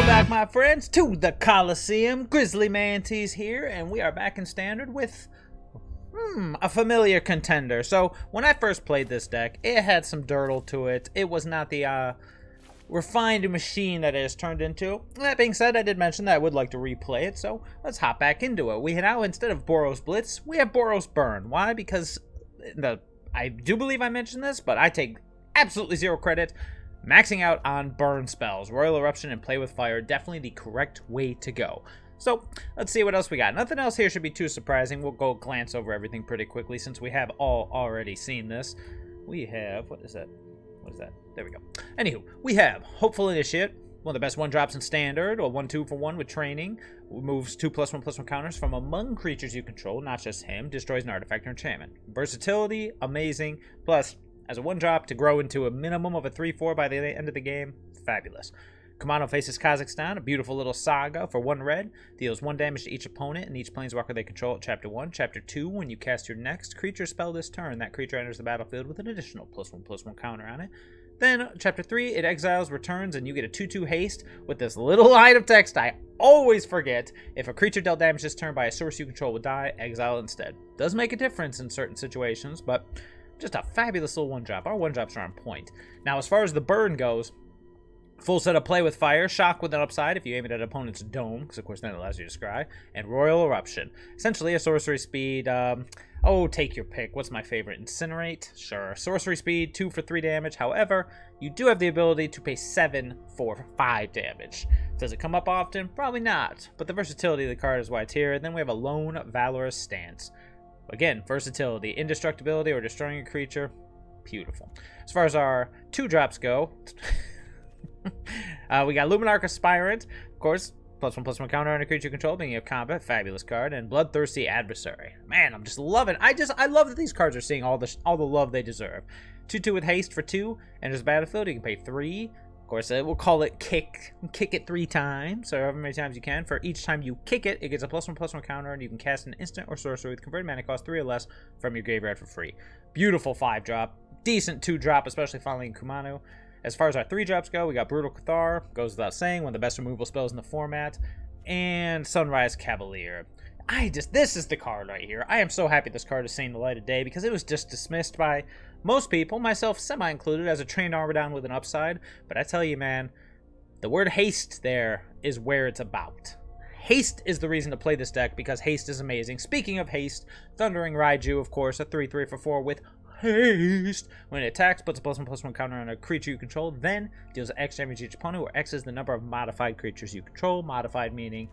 Welcome back, my friends, to the Coliseum. GrizzlyMantes here, and we are back in Standard with a familiar contender. So, when I first played this deck, it had some dirtle to it. It was not the refined machine that it has turned into. That being said, I did mention that I would like to replay it, so let's hop back into it. We now, instead of Boros Blitz, we have Boros Burn. Why? Because I do believe I mentioned this, but I take absolutely zero credit. Maxing out on burn spells, Roil Eruption and Play with Fire, definitely the correct way to go. So, let's see what else we got. Nothing else here should be too surprising. We'll go glance over everything pretty quickly since we have all already seen this. We have, what is that? What is that? There we go. Anywho, we have Hopeful Initiate, one of the best one-drops in Standard, or 1-2 for 1 with Training. Moves 2+1/+1 counters from among creatures you control, not just him. Destroys an artifact or enchantment. Versatility, amazing. Plus, as a one-drop to grow into a minimum of a 3/4 by the end of the game, fabulous. Kumano faces Kazakhstan, a beautiful little saga for 1 red. Deals 1 damage to each opponent and each planeswalker they control at Chapter 1. Chapter 2, when you cast your next creature spell this turn, that creature enters the battlefield with an additional +1/+1 counter on it. Then, Chapter 3, it exiles, returns, and you get a 2/2 haste with this little line of text I always forget. If a creature dealt damage this turn by a source you control will die, exile instead. Does make a difference in certain situations, but just a fabulous little one-drop. Our one-drops are on point. Now, as far as the burn goes, full set of Play with Fire, Shock with an upside if you aim it at an opponent's dome, because of course then it allows you to scry, and Roil Eruption. Essentially a sorcery speed, take your pick. What's my favorite? Incinerate? Sure. Sorcery speed, 2 for 3 damage. However, you do have the ability to pay 7 for 5 damage. Does it come up often? Probably not. But the versatility of the card is why it's here. Then we have a lone Valorous Stance. Again, versatility, indestructibility, or destroying a creature. Beautiful. As far as our 2-drops go, we got Luminarch Aspirant, of course, +1/+1 counter on a creature control, being of combat, fabulous card, and Bloodthirsty Adversary. Man, I'm just loving. I love that these cards are seeing all the love they deserve. 2/2 with haste for 2, enters the battlefield. You can pay 3. Of course, we'll call it kick it 3 times, so however many times you can. For each time you kick it, it gets a +1/+1 counter, and you can cast an instant or sorcery with converted mana cost 3 or less from your graveyard for free. Beautiful 5-drop, decent 2-drop, especially following Kumano. As far as our 3-drops go, we got Brutal Cathar, goes without saying, one of the best removal spells in the format, and Sunrise Cavalier. This is the card right here. I am so happy this card is seeing the light of day, because it was just dismissed by most people, myself semi-included, as a trained armor down with an upside. But I tell you, man, the word haste there is where it's about. Haste is the reason to play this deck, because haste is amazing. Speaking of haste, Thundering Raiju, of course, a 3/3 for 4 with haste. When it attacks, puts a +1/+1 counter on a creature you control, then deals X damage to each opponent, where X is the number of modified creatures you control. Modified meaning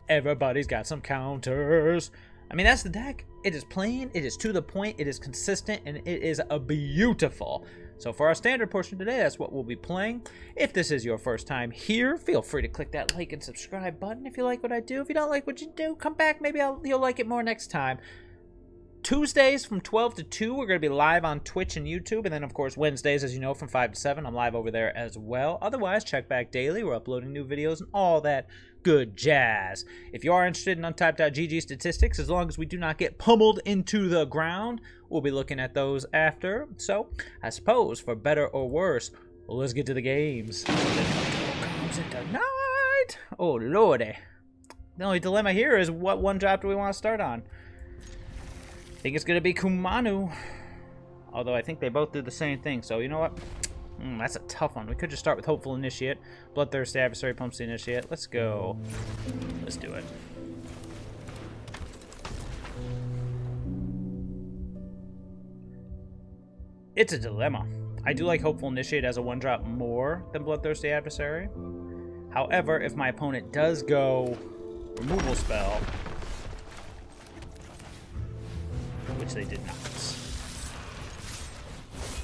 everybody's got some counters. I mean, that's the deck. It is plain, it is to the point, it is consistent, and it is a beautiful. So for our standard portion today, that's what we'll be playing. If this is your first time here, feel free to click that like and subscribe button if you like what I do. If you don't like what you do, come back. Maybe you'll like it more next time. Tuesdays from 12 to 2, we're going to be live on Twitch and YouTube. And then, of course, Wednesdays, as you know, from 5 to 7, I'm live over there as well. Otherwise, check back daily. We're uploading new videos and all that good jazz. If you are interested in untyped.gg statistics, as long as we do not get pummeled into the ground, we'll be looking at those after. So, I suppose, for better or worse, well, let's get to the games. Comes into night. Oh, lordy. The only dilemma here is what 1-drop do we want to start on? I think it's going to be Kumano. Although I think they both do the same thing. So, you know what? That's a tough one. We could just start with Hopeful Initiate. Bloodthirsty Adversary pumps the Initiate. Let's go. Let's do it. It's a dilemma. I do like Hopeful Initiate as a 1-drop more than Bloodthirsty Adversary. However, if my opponent does go removal spell, which they did not.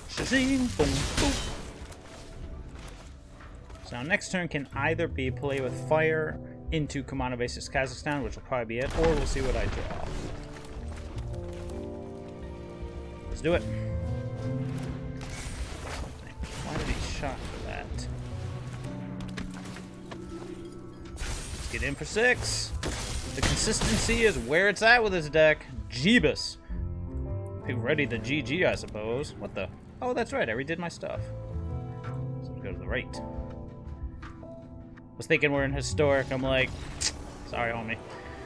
Shazing, boom, boom. So now next turn can either be Play with Fire into Kumano basis Kazakhstan, which will probably be it, or we'll see what I draw. Let's do it. Why did he shot for that? Let's get in for 6. The consistency is where it's at with this deck. Jeebus. Be ready to GG, I suppose. What the? Oh, that's right. I redid my stuff. So go to the right. was thinking we're in historic. I'm like, sorry, homie.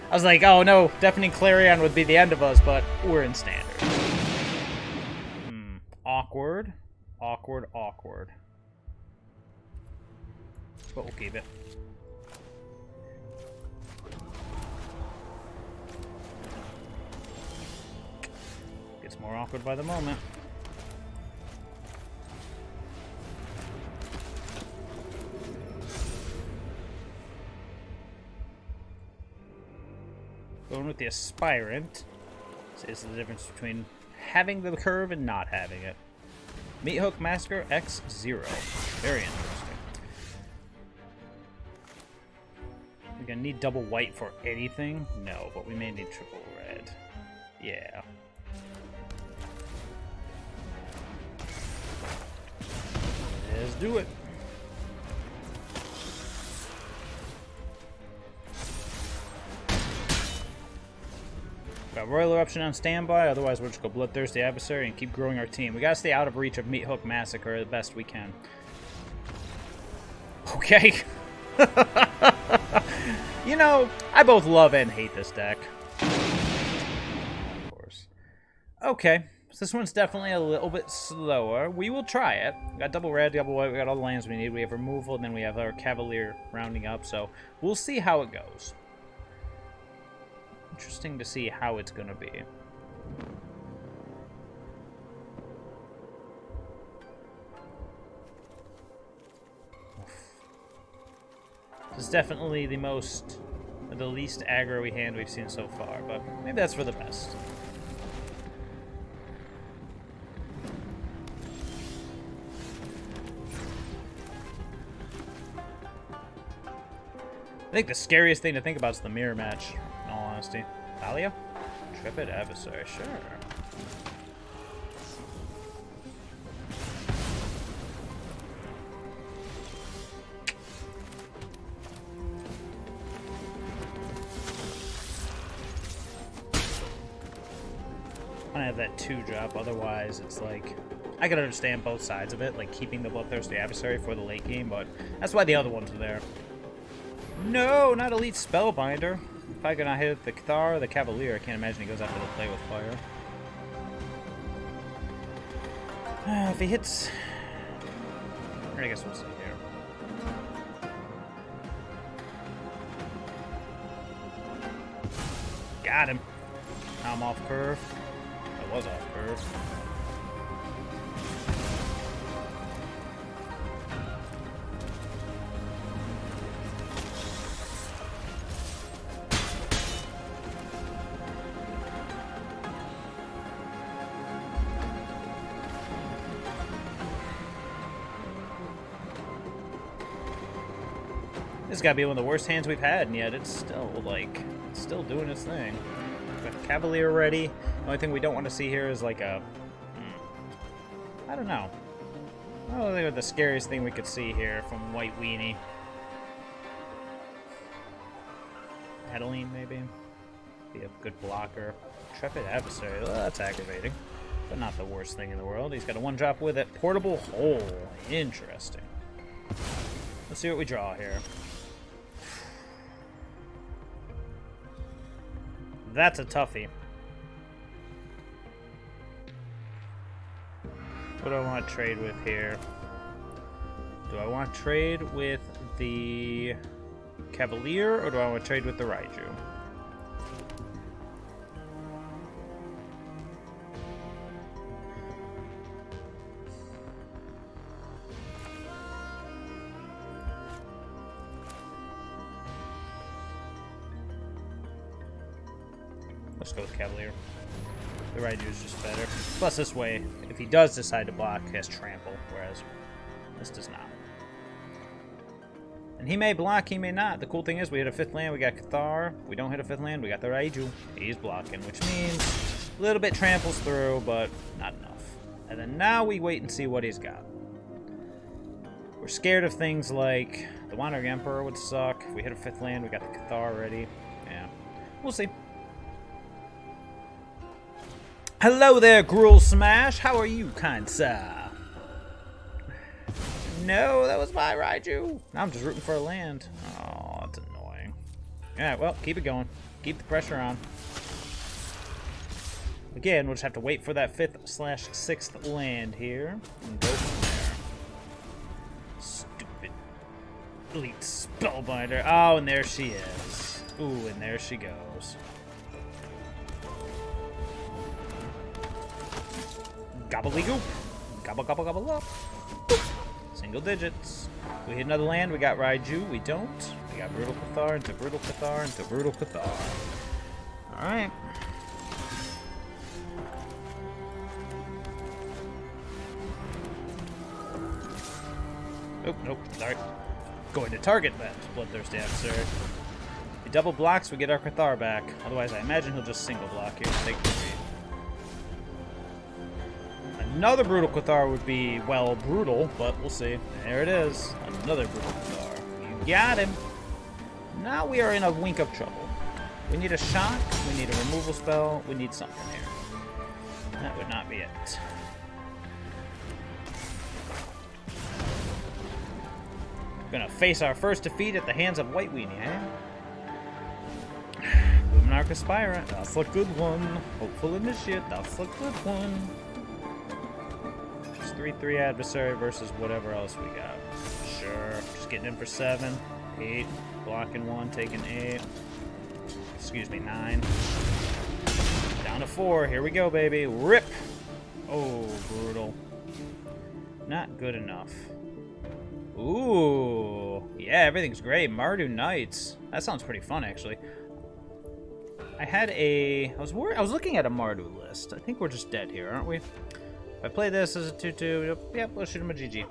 I was like, oh no, Deafening Clarion would be the end of us, but we're in standard. Awkward. Awkward, awkward. But we'll keep it. Gets more awkward by the moment. Going with the Aspirant. This is the difference between having the curve and not having it. Meathook Massacre X0. Very interesting. We're gonna need double white for anything? No, but we may need triple red. Yeah. Let's do it. Got Roil Eruption on standby, otherwise we'll just go Bloodthirsty Adversary and keep growing our team. We gotta stay out of reach of Meathook Massacre the best we can. Okay. You know, I both love and hate this deck. Of course. Okay, so this one's definitely a little bit slower. We will try it. We got double red, double white, we got all the lands we need. We have removal, and then we have our Cavalier rounding up, so we'll see how it goes. Interesting to see how it's going to be. This is definitely the least aggro-y hand we've seen so far, but maybe that's for the best. I think the scariest thing to think about is the mirror match. In all honesty. Thalia? Intrepid Adversary, sure. I have that 2-drop, otherwise it's like... I can understand both sides of it, like keeping the Bloodthirsty Adversary for the late game, but that's why the other ones are there. No, not Elite Spellbinder. If I cannot hit the Cathar or the Cavalier, I can't imagine he goes after the play with fire. If he hits... I guess we'll see here. Got him. Now I'm off curve. I was off curve. This has got to be one of the worst hands we've had, and yet it's still, like, it's still doing its thing. Got Cavalier ready. The only thing we don't want to see here is, like, a... I don't know. I don't think the scariest thing we could see here from White Weenie. Adeline, maybe? Be a good blocker. Intrepid Adversary. Well, that's aggravating. But not the worst thing in the world. He's got a 1-drop with it. Portable Hole. Interesting. Let's see what we draw here. That's a toughie. What do I want to trade with here? Do I want to trade with the Cavalier, or do I want to trade with the Raiju? Let's go with Cavalier. The Raiju is just better. Plus this way, if he does decide to block, he has Trample, whereas this does not. And he may block, he may not. The cool thing is we hit a 5th land, we got Cathar. If we don't hit a 5th land, we got the Raiju. He's blocking, which means a little bit tramples through, but not enough. And then now we wait and see what he's got. We're scared of things like the Wandering Emperor would suck. If we hit a 5th land, we got the Cathar ready. Yeah, we'll see. Hello there, Gruel Smash. How are you, kind sir? No, that was my Raiju. Now I'm just rooting for a land. Oh, that's annoying. Alright, well, keep it going. Keep the pressure on. Again, we'll just have to wait for that 5th/6th land here and go from there. Stupid elite spellbinder. Oh, and there she is. Ooh, and there she goes. Gobbledygook. Gobble, gobble, gobble up. Boop. Single digits. We hit another land. We got Raiju. We don't. We got Brutal Cathar into Brutal Cathar into Brutal Cathar. Alright. Oh, nope. Sorry. Going to target that Bloodthirsty Adversary. If he double blocks, we get our Cathar back. Otherwise, I imagine he'll just single block here and take 3. Another Brutal Cathar would be, well, brutal, but we'll see. There it is. Another Brutal Cathar. You got him. Now we are in a wink of trouble. We need a shock. We need a removal spell. We need something here. That would not be it. Gonna face our first defeat at the hands of White Weenie, eh? Luminarch Aspirant. That's a good one. Hopeful Initiate. That's a good one. 3/3 adversary versus whatever else we got. Sure. Just getting in for 7, 8, blocking 1, taking 8. Excuse me, 9. Down to 4. Here we go, baby. Rip! Oh, brutal. Not good enough. Ooh. Yeah, everything's great. Mardu Knights. That sounds pretty fun, actually. I was looking at a Mardu list. I think we're just dead here, aren't we? If I play this as a 2/2, yep, let's shoot him a GG.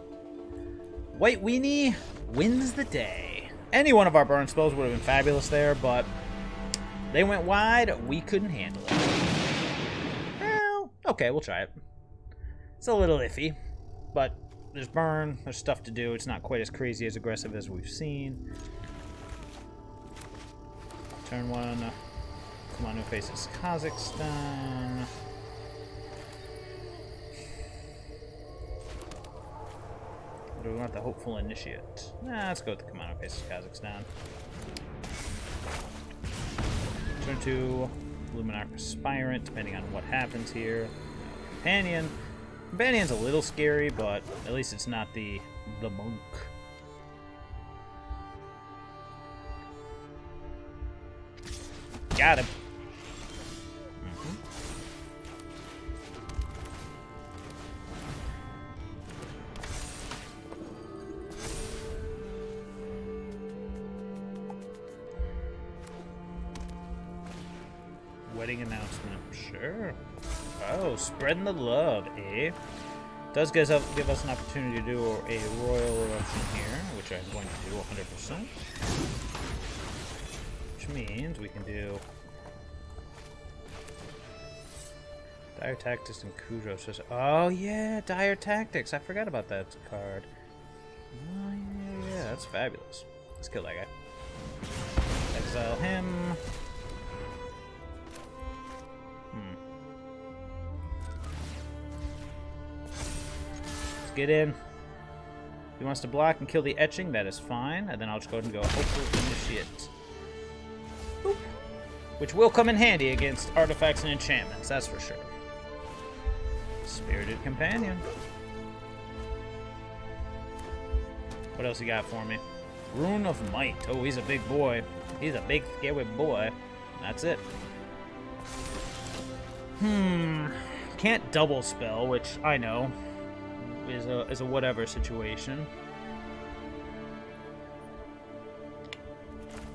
White Weenie wins the day. Any one of our burn spells would have been fabulous there, but they went wide. We couldn't handle it. Well, okay, we'll try it. It's a little iffy, but there's burn, there's stuff to do. It's not quite as crazy as aggressive as we've seen. Turn 1, Kumano faces Kazakhstan. Or do we want the Hopeful Initiate? Nah, let's go with the Kumano faces Kazakhstan. Turn 2, Luminarch Aspirant, depending on what happens here. Companion. Companion's a little scary, but at least it's not the monk. Got him. Wedding announcement, sure. Oh, spreading the love, eh? Does give us an opportunity to do a Roil Eruption here, which I'm going to do 100%. Which means we can do Dire Tactics and Kujo. Oh yeah, Dire Tactics. I forgot about that card. Oh yeah, that's fabulous. Let's kill that guy. Exile him. Get in. If he wants to block and kill the etching, that is fine. And then I'll just go ahead and go Hopeful Initiate. Boop. Which will come in handy against artifacts and enchantments, that's for sure. Spirited Companion. What else you got for me? Rune of Might. Oh, he's a big boy. He's a big, scary boy. That's it. Can't double spell, which I know is a whatever situation.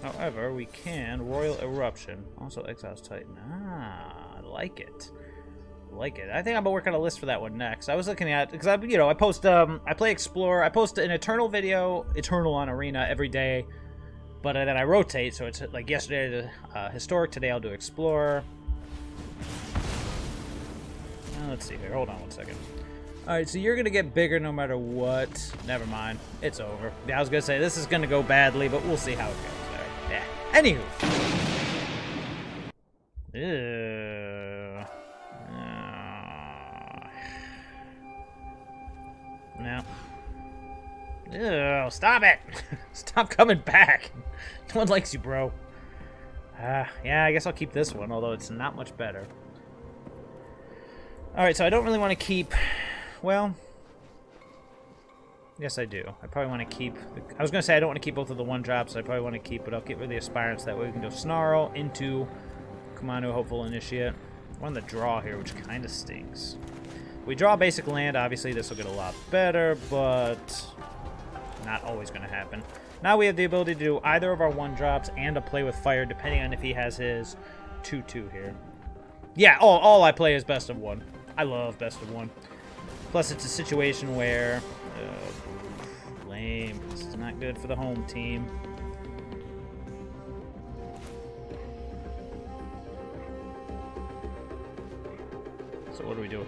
However, we can Roil Eruption. Also Exile's Titan. Ah, I like it. Like it. I think I'm gonna work on a list for that one next. I was looking at, because I post I play Explore. I post an Eternal video, Eternal on Arena every day, but then I rotate. So it's like yesterday I did Historic. Today I'll do Explorer. Let's see here. Hold on one second. All right, so you're gonna get bigger no matter what. Never mind. It's over. Yeah, I was gonna say this is gonna go badly, but we'll see how it goes there. Yeah. Anywho. No. Ew, stop it! Stop coming back! No one likes you, bro. Yeah, I guess I'll keep this one, although it's not much better. Alright, so I don't really want to keep... Well... Yes, I do. I probably want to keep... I was going to say I don't want to keep both of the 1-drops, so I probably want to keep, but I'll get rid of the Aspirants. That way we can go Snarl into Kumano, Hopeful Initiate. We're on the draw here, which kind of stinks. We draw a basic land, obviously this will get a lot better, but... Not always going to happen. Now we have the ability to do either of our 1-drops and a play with fire, depending on if he has his 2/2 here. Yeah, all I play is best of 1. I love best of 1. Plus, it's a situation where... lame. This is not good for the home team. So what do we do?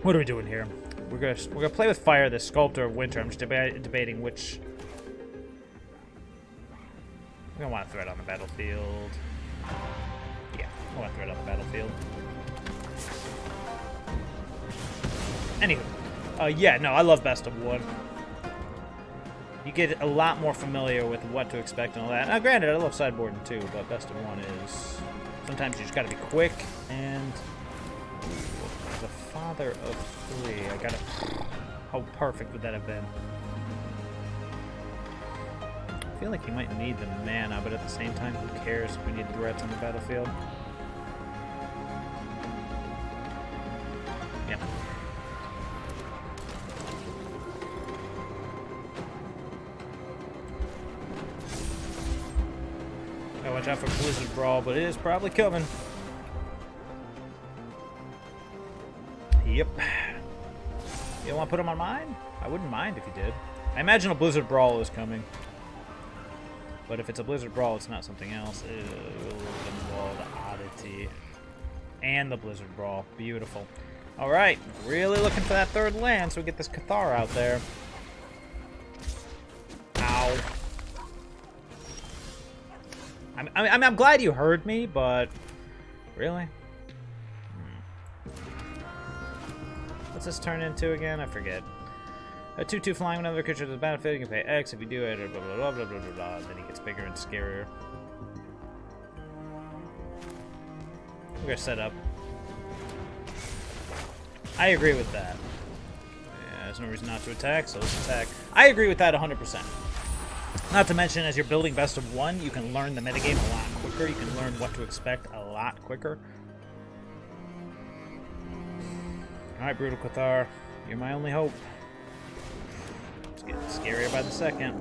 What are we doing here? We're gonna play with fire, the Sculptor of Winter. I'm just debating which... We're gonna want to threat on the battlefield. Yeah, I want to threat on the battlefield. Anywho, yeah, no, I love best of 1. You get a lot more familiar with what to expect and all that. Now, granted, I love sideboarding too, but best of 1 is... Sometimes you just gotta be quick, and... As a father of 3, I gotta... How perfect would that have been? I feel like he might need the mana, but at the same time, who cares if we need threats on the battlefield? Yep. Gotta watch out for Blizzard Brawl, but it is probably coming. Yep. You don't want to put him on mine? I wouldn't mind if you did. I imagine a Blizzard Brawl is coming. But if it's a Blizzard Brawl, it's not something else. Ew, the oddity. And the Blizzard Brawl. Beautiful. Alright, really looking for that 3rd land so we get this Cathar out there. Ow. I'm glad you heard me, but... Really? What's this turn into again? I forget. A 2/2 flying whenever the creature to the battlefield, you can pay X if you do it, or blah blah blah blah blah blah blah. Then he gets bigger and scarier. We're gonna set up. I agree with that. Yeah, there's no reason not to attack, so let's attack. I agree with that 100%. Not to mention, as you're building best of 1, you can learn the metagame a lot quicker. You can learn what to expect a lot quicker. Alright, Brutal Cathar, you're my only hope. It's getting scarier by the second.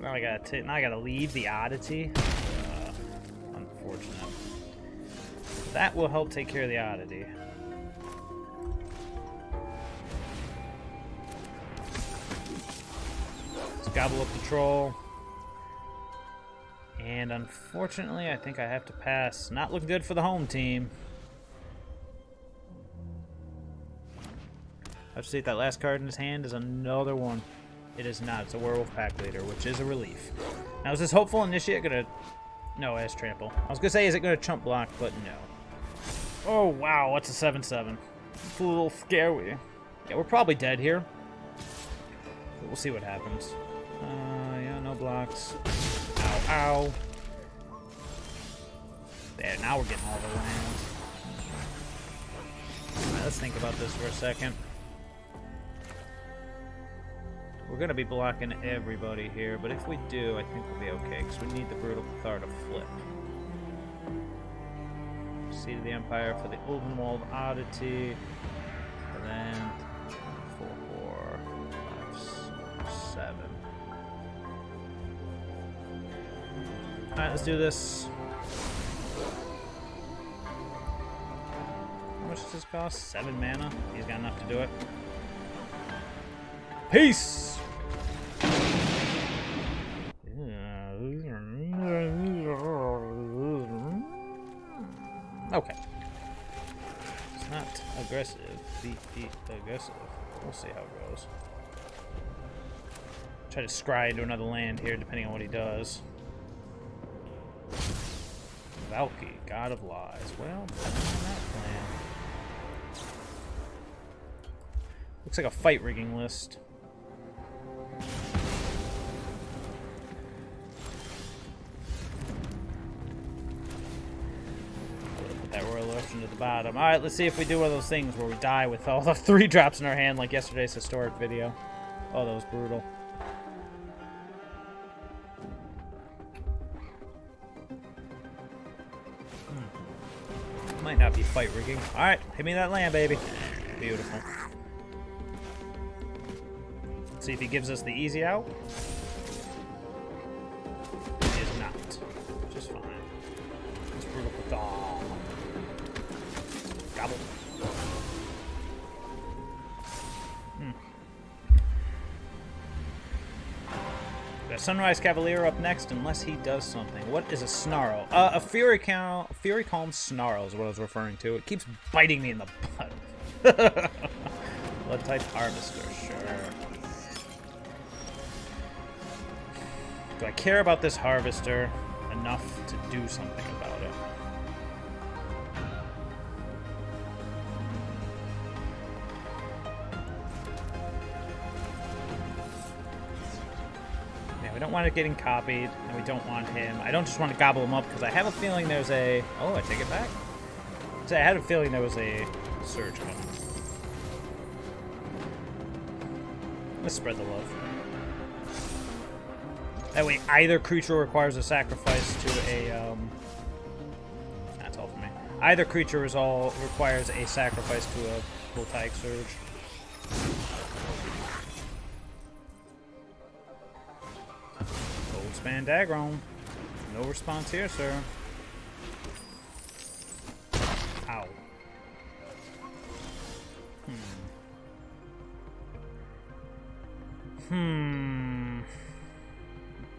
Now I gotta leave the oddity. Unfortunate. That will help take care of the oddity. Let's gobble up the troll. And unfortunately, I think I have to pass. Not looking good for the home team. I have to see if that last card in his hand is another one. It is not. It's a Werewolf Pack Leader, which is a relief. Now, is this Hopeful Initiate gonna... No, it has Trample. I was gonna say, is it gonna chump block, but no. Oh, wow, what's a 7/7? It's a little scary. Yeah, we're probably dead here. But we'll see what happens. Yeah, no blocks. Ow, ow. There, now we're getting all the lands. Alright, let's think about this for a second. We're going to be blocking everybody here, but if we do, I think we'll be okay, because we need the Brutal Cathar to flip. Seed of the Empire for the Ulvenwald Oddity. And then 4, 5, 6, 7. Alright, let's do this. How much does this cost? 7 mana? He's got enough to do it. Peace! Okay. It's not aggressive. Be aggressive. We'll see how it goes. Try to scry into another land here, depending on what he does. Valky, God of Lies. Well, on that plan. Looks like a fight rigging list. Put that Roil Eruption to the bottom. Alright, let's see if we do one of those things where we die with all the 3 drops in our hand like yesterday's historic video. Oh, that was brutal. Might not be fight rigging. Alright, hit me that land, baby. Beautiful. Let's see if he gives us the easy out. He is not. Just fine. It's Brutal Cathar. Gobble. Got Sunrise Cavalier up next, unless he does something. What is a Snarl? A Furycalm Snarl is what I was referring to. It keeps biting me in the butt. Blood type Harvester, sure. Do I care about this Harvester enough to do something about it? We don't want it getting copied, and we don't want him. I don't just want to gobble him up, because I have a feeling there's a... Oh, I take it back? So I had a feeling there was a surge coming. Let's spread the love. That way, either creature requires a sacrifice to a... That's all for me. Either creature requires a sacrifice to a Voltaic Surge. Goldspan Dagron. No response here, sir. Ow.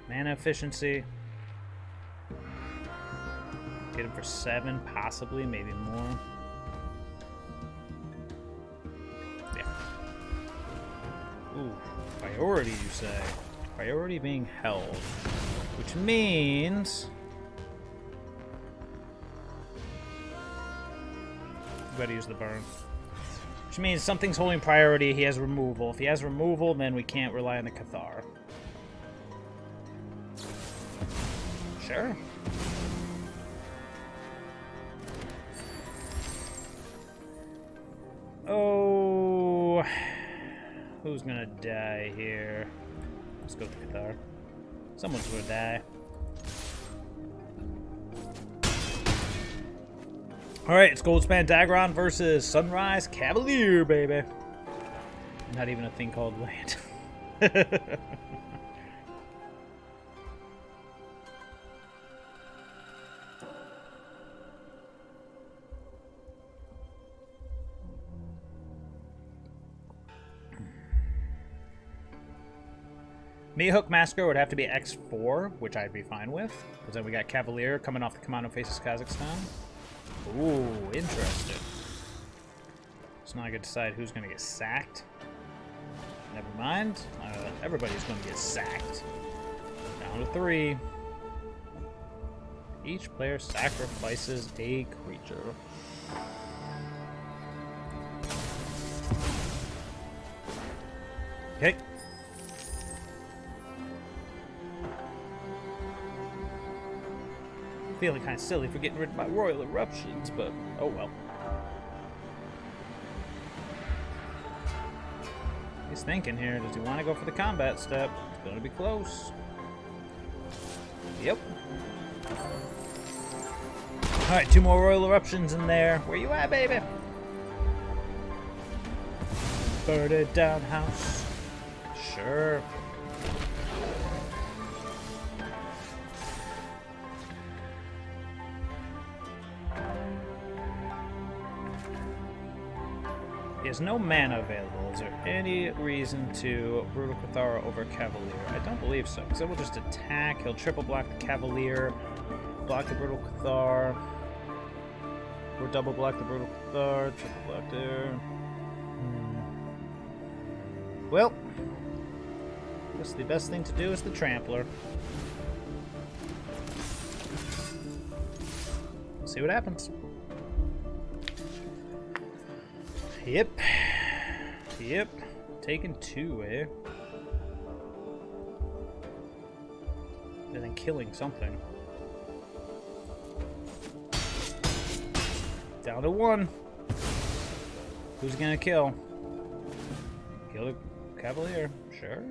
Mana efficiency. Get him for 7, possibly, maybe more. Yeah. Ooh, priority, you say? Priority being held. Which means... You gotta use the burn. Which means something's holding priority, he has removal. If he has removal, then we can't rely on the Cathar. Sure. Oh... Who's gonna die here? Let's go with the Cathar. Someone's gonna die. Alright, it's Goldspan Dagron versus Sunrise Cavalier, baby. Not even a thing called land. Hook Massacre would have to be X4, which I'd be fine with. Because then we got Cavalier coming off the Kumano faces Kazakhstan. Ooh, interesting. So now I can decide who's going to get sacked. Never mind. Everybody's going to get sacked. Down to 3. Each player sacrifices a creature. Okay. Feeling kind of silly for getting rid of my Roil Eruptions, but oh well. He's thinking here, does he want to go for the combat step? It's going to be close. Yep. Alright, 2 more Roil Eruptions in there. Where you at, baby? Birded down house. Sure. He has no mana available. Is there any reason to Brutal Cathar over Cavalier? I don't believe so, because it will just attack. He'll triple block the Cavalier, block the Brutal Cathar, or double block the Brutal Cathar, triple block there. Well, I guess the best thing to do is the Trampler. See what happens. Yep. Yep. Taking 2, eh? And then killing something. Down to 1. Who's gonna kill? Kill the Cavalier. Sure.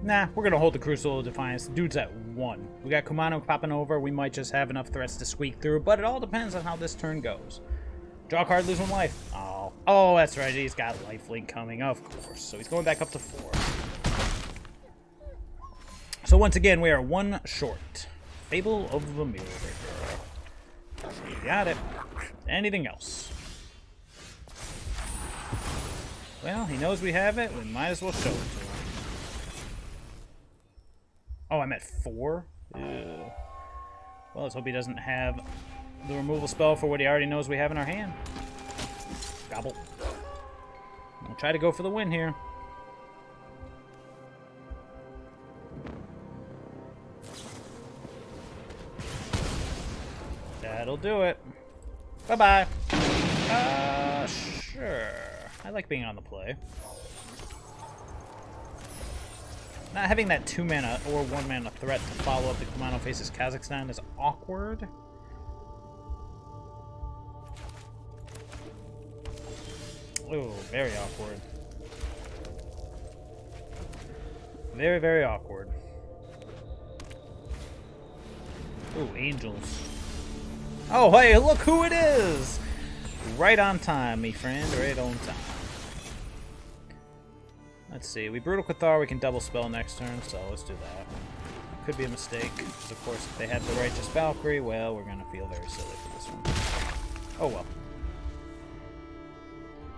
Nah, we're gonna hold the Crucible of Defiance. Dude's at 1. We got Kumano popping over. We might just have enough threats to squeak through, but it all depends on how this turn goes. Draw a card, lose 1 life. Oh. Oh, that's right. He's got lifelink coming, of course. So he's going back up to 4. So once again, we are 1 short. Fable of the Needleverge. So you got it. Anything else? Well, he knows we have it. We might as well show it to him. Oh, I'm at 4? Ew. Well, let's hope he doesn't have the removal spell for what he already knows we have in our hand. Gobble. We'll try to go for the win here. That'll do it. Bye-bye. Sure. I like being on the play. Not having that 2-mana or 1-mana threat to follow up the Kumano faces Kakkazan is awkward. Oh, very awkward. Very, very awkward. Ooh, angels. Oh, hey, look who it is! Right on time, me friend. Right on time. Let's see. We Brutal Cathar, we can double spell next turn, so let's do that. Could be a mistake, because of course if they had the Righteous Valkyrie, well, we're going to feel very silly for this one. Oh well.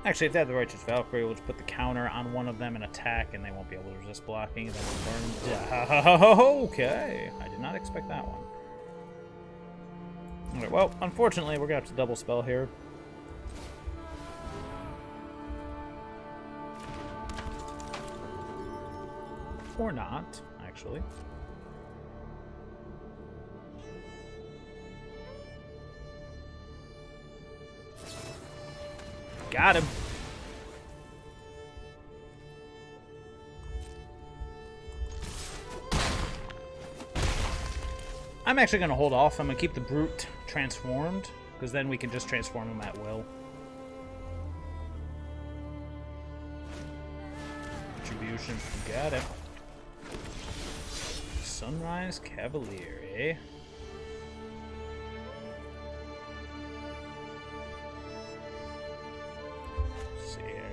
Actually, if they have the Righteous Valkyrie, we'll just put the counter on one of them and attack, and they won't be able to resist blocking, and then we'll burn them down. Okay. I did not expect that one. Alright, well, unfortunately, we're going to have to double spell here. Or not, actually. Got him. I'm actually going to hold off. I'm going to keep the Brute transformed, because then we can just transform him at will. Retribution. Got it. Sunrise Cavalier, eh? Let's see here.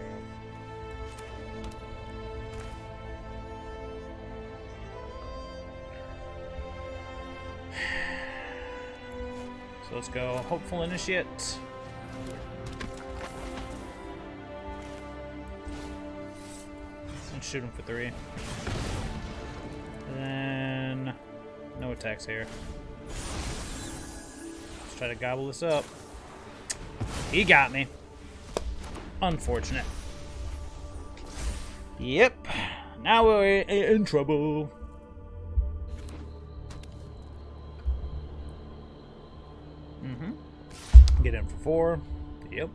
So let's go Hopeful Initiate. And shoot him for 3. And then no attacks here. Let's try to gobble this up. He got me. Unfortunate. Yep. Now we're in trouble. Get in for 4. Yep.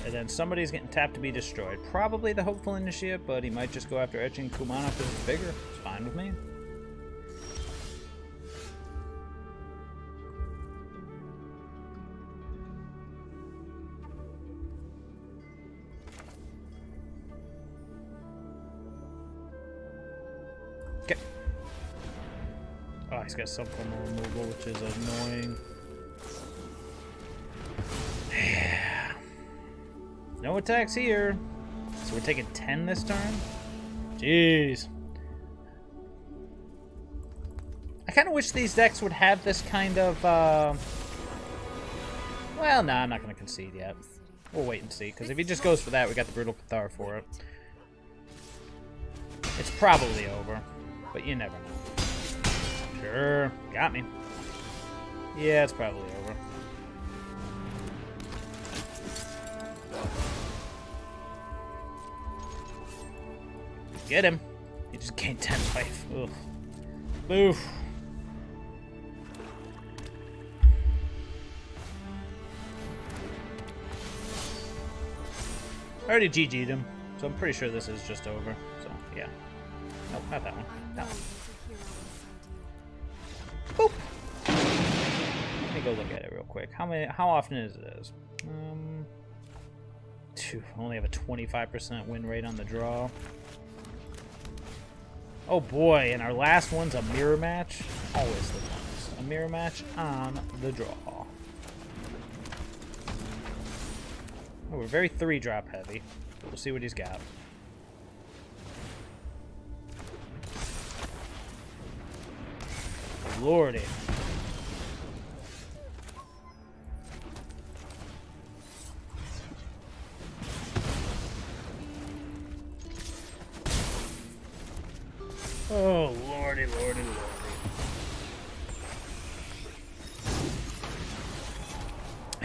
And then somebody's getting tapped to be destroyed. Probably the Hopeful Initiate, but he might just go after Etching Kumano because it's bigger. It's fine with me. Okay. Oh, he's got some form of removal, which is annoying. No attacks here. So we're taking 10 this turn? Jeez. I kind of wish these decks would have this kind of, well, no, I'm not going to concede yet. We'll wait and see, because if he just goes for that, we got the Brutal Cathar for it. It's probably over, but you never know. Sure, got me. Yeah, it's probably over. Get him. He just gained 10 life. Ugh. Boof. I already GG'd him, so I'm pretty sure this is just over. So, yeah. Nope, not that one. That one. Boop! Let me go look at it real quick. How often is this? Only have a 25% win rate on the draw. Oh boy, and our last one's a mirror match. Always the ones. A mirror match on the draw. Oh, we're very 3-drop heavy. But we'll see what he's got. Lordy. Oh, lordy, lordy, lordy.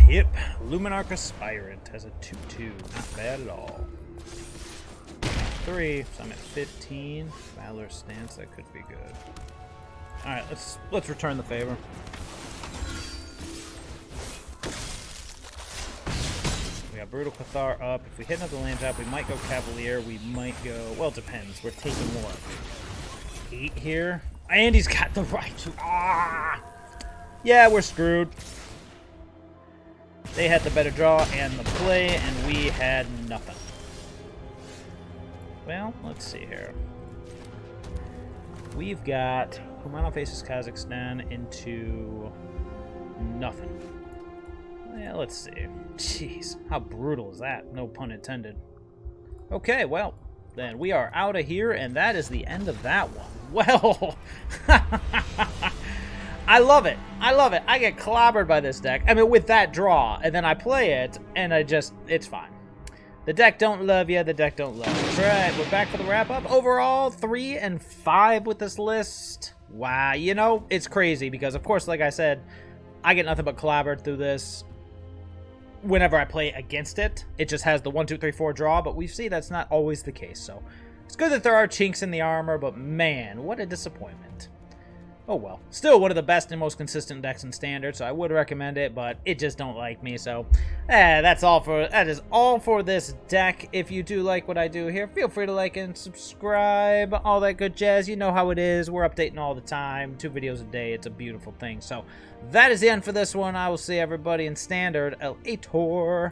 Yep, Luminarch Aspirant has a 2/2. Not bad at all. 3, so I'm at 15. Valorous Stance, that could be good. Alright, let's return the favor. We got Brutal Cathar up. If we hit another land drop, we might go Cavalier. We might go... Well, it depends. We're taking more. 8 here. And he's got the right to... Ah! Yeah, we're screwed. They had the better draw and the play, and we had nothing. Well, let's see here. We've got Kumano faces Kazakhstan into nothing. Yeah, let's see. Jeez, how brutal is that? No pun intended. Okay, well, then we are out of here, and that is the end of that one. Well, I love it. I love it. I get clobbered by this deck. I mean, with that draw, and then I play it, and it's fine. The deck don't love you. The deck don't love you. All right, we're back for the wrap-up. Overall, 3 and 5 with this list. Wow, you know, it's crazy because, of course, like I said, I get nothing but clobbered through this whenever I play against it. It just has the 1, 2, 3, 4 draw, but we see that's not always the case. So it's good that there are chinks in the armor, but man, what a disappointment. Oh well. Still one of the best and most consistent decks in Standard, so I would recommend it, but it just don't like me, so that is all for this deck. If you do like what I do here, feel free to like and subscribe, all that good jazz. You know how it is. We're updating all the time. 2 videos a day. It's a beautiful thing. So that is the end for this one. I will see everybody in Standard later.